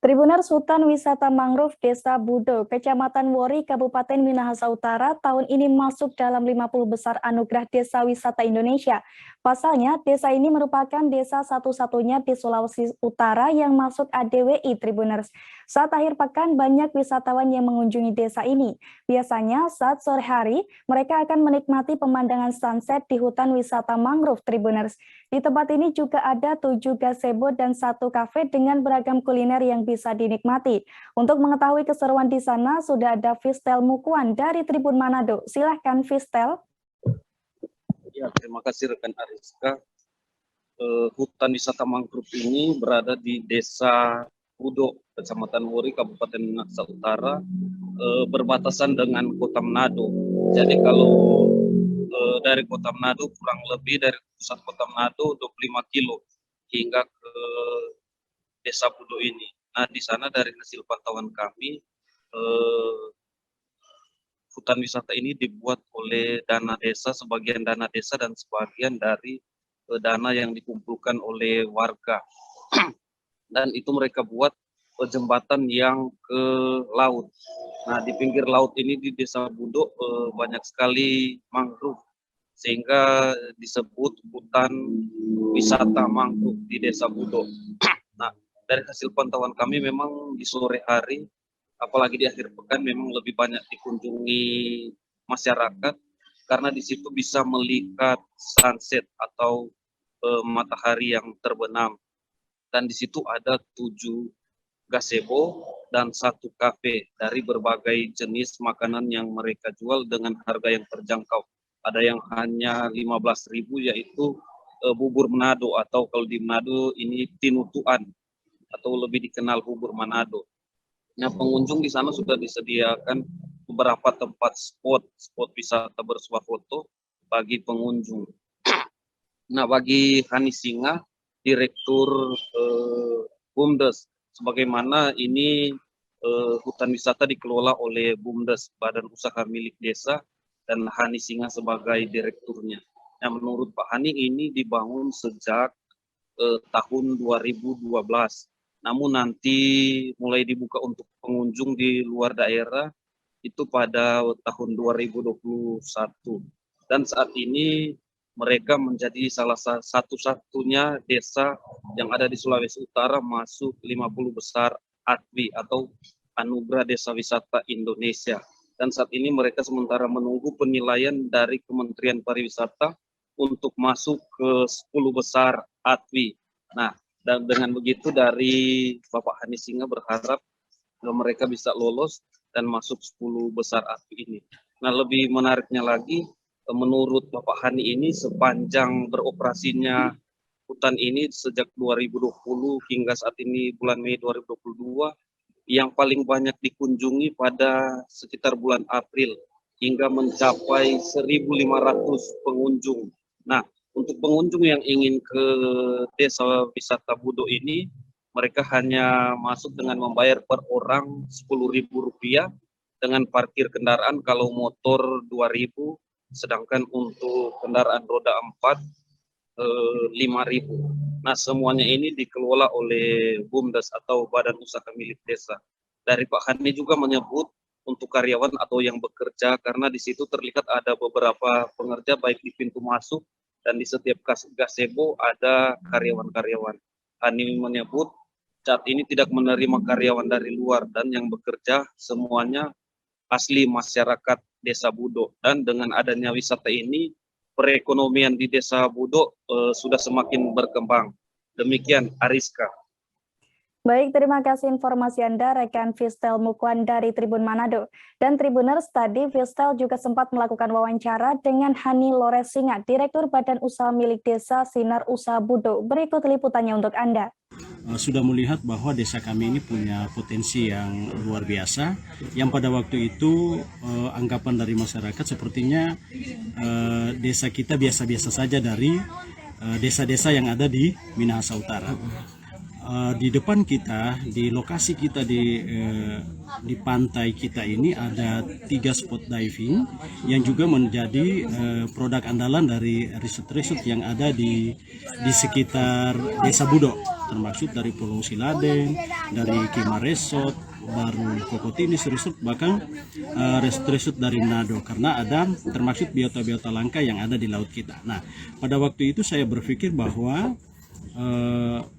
Tribuners Hutan Wisata Mangrove Desa Budo, Kecamatan Wori, Kabupaten Minahasa Utara tahun ini masuk dalam 50 besar anugerah Desa Wisata Indonesia. Pasalnya, desa ini merupakan desa satu-satunya di Sulawesi Utara yang masuk ADWI Tribuners. Saat akhir pekan, banyak wisatawan yang mengunjungi desa ini. Biasanya saat sore hari, mereka akan menikmati pemandangan sunset di hutan wisata mangrove Tribuners. Di tempat ini juga ada 7 gazebo dan 1 kafe dengan beragam kuliner yang bisa dinikmati. Untuk mengetahui keseruan di sana, sudah ada Fistel Mukuan dari Tribun Manado. Silahkan Fistel. Ya, terima kasih rekan Ariska. Hutan wisata mangrove ini berada di Desa Budo, Kecamatan Wori, Kabupaten Minahasa Utara, berbatasan dengan Kota Manado. Jadi kalau dari Kota Manado kurang lebih dari pusat Kota Manado 25 kilo hingga ke Desa Budo ini. Nah, di sana dari hasil pantauan kami, hutan wisata ini dibuat oleh dana desa, sebagian dana desa dan sebagian dari dana yang dikumpulkan oleh warga. Dan itu mereka buat jembatan yang ke laut. Nah, di pinggir laut ini di Desa Budo banyak sekali mangrove, sehingga disebut hutan wisata mangrove di Desa Budo. Nah, dari hasil pantauan kami memang di sore hari, apalagi di akhir pekan, memang lebih banyak dikunjungi masyarakat karena di situ bisa melihat sunset atau matahari yang terbenam. Dan di situ ada 7 gazebo dan 1 kafe dari berbagai jenis makanan yang mereka jual dengan harga yang terjangkau. Ada yang hanya 15.000, yaitu bubur Manado, atau kalau di Manado ini tinutuan atau lebih dikenal bubur Manado. Nah, pengunjung di sana sudah disediakan beberapa tempat spot wisata bersuah foto bagi pengunjung. Nah, bagi Hani Singa, Direktur BUMDes, sebagaimana ini hutan wisata dikelola oleh BUMDes, Badan Usaha Milik Desa, dan Hani Singa sebagai direkturnya. Nah, menurut Pak Hani ini dibangun sejak tahun 2012. Namun nanti mulai dibuka untuk pengunjung di luar daerah itu pada tahun 2021. Dan saat ini mereka menjadi salah satu-satunya desa yang ada di Sulawesi Utara masuk 50 besar ADWI atau Anugerah Desa Wisata Indonesia. Dan saat ini mereka sementara menunggu penilaian dari Kementerian Pariwisata untuk masuk ke 10 besar ADWI. Nah, dan dengan begitu dari Bapak Hani Singa berharap mereka bisa lolos dan masuk 10 besar ADWI ini. Nah, lebih menariknya lagi, menurut Bapak Hani ini sepanjang beroperasinya hutan ini sejak 2020 hingga saat ini bulan Mei 2022, yang paling banyak dikunjungi pada sekitar bulan April hingga mencapai 1.500 pengunjung. Nah, untuk pengunjung yang ingin ke Desa Wisata Budo ini, mereka hanya masuk dengan membayar per orang Rp10.000 dengan parkir kendaraan, kalau motor Rp2.000, sedangkan untuk kendaraan roda 4 Rp5.000. Nah, semuanya ini dikelola oleh BUMDes atau Badan Usaha Milik Desa. Dari Pak Hani juga menyebut untuk karyawan atau yang bekerja, karena di situ terlihat ada beberapa pengerja baik di pintu masuk dan di setiap gazebo ada karyawan-karyawan. Hani menyebut saat ini tidak menerima karyawan dari luar dan yang bekerja semuanya asli masyarakat Desa Budo. Dan dengan adanya wisata ini, perekonomian di Desa Budo sudah semakin berkembang. Demikian, Ariska. Baik, terima kasih informasi Anda, rekan Fistel Mukuan dari Tribun Manado. Dan Tribuners, tadi Fistel juga sempat melakukan wawancara dengan Hani Loresinga, Direktur Badan Usaha Milik Desa Sinar Usaha Budo. Berikut liputannya untuk Anda. Sudah melihat bahwa desa kami ini punya potensi yang luar biasa, yang pada waktu itu anggapan dari masyarakat sepertinya desa kita biasa-biasa saja dari desa-desa yang ada di Minahasa Utara. di depan kita, di lokasi kita di pantai kita ini ada 3 spot diving yang juga menjadi produk andalan dari resort-resort yang ada di sekitar Desa Budo, termasuk dari Pulau Siladeng, dari Kima Resort, baru Kokotinis Resort, bahkan resort-resort dari Manado, karena ada termasuk biota-biota langka yang ada di laut kita. Nah, pada waktu itu saya berpikir bahwa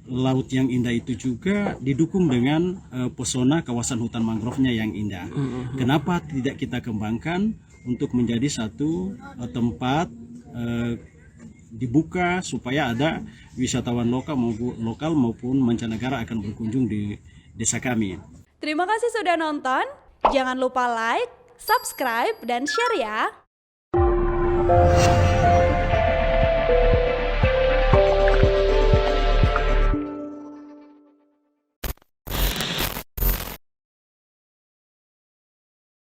laut yang indah itu juga didukung dengan pesona kawasan hutan mangrove-nya yang indah. Kenapa tidak kita kembangkan untuk menjadi satu tempat dibuka supaya ada wisatawan lokal maupun mancanegara akan berkunjung di desa kami. Terima kasih sudah nonton. Jangan lupa like, subscribe, dan share ya.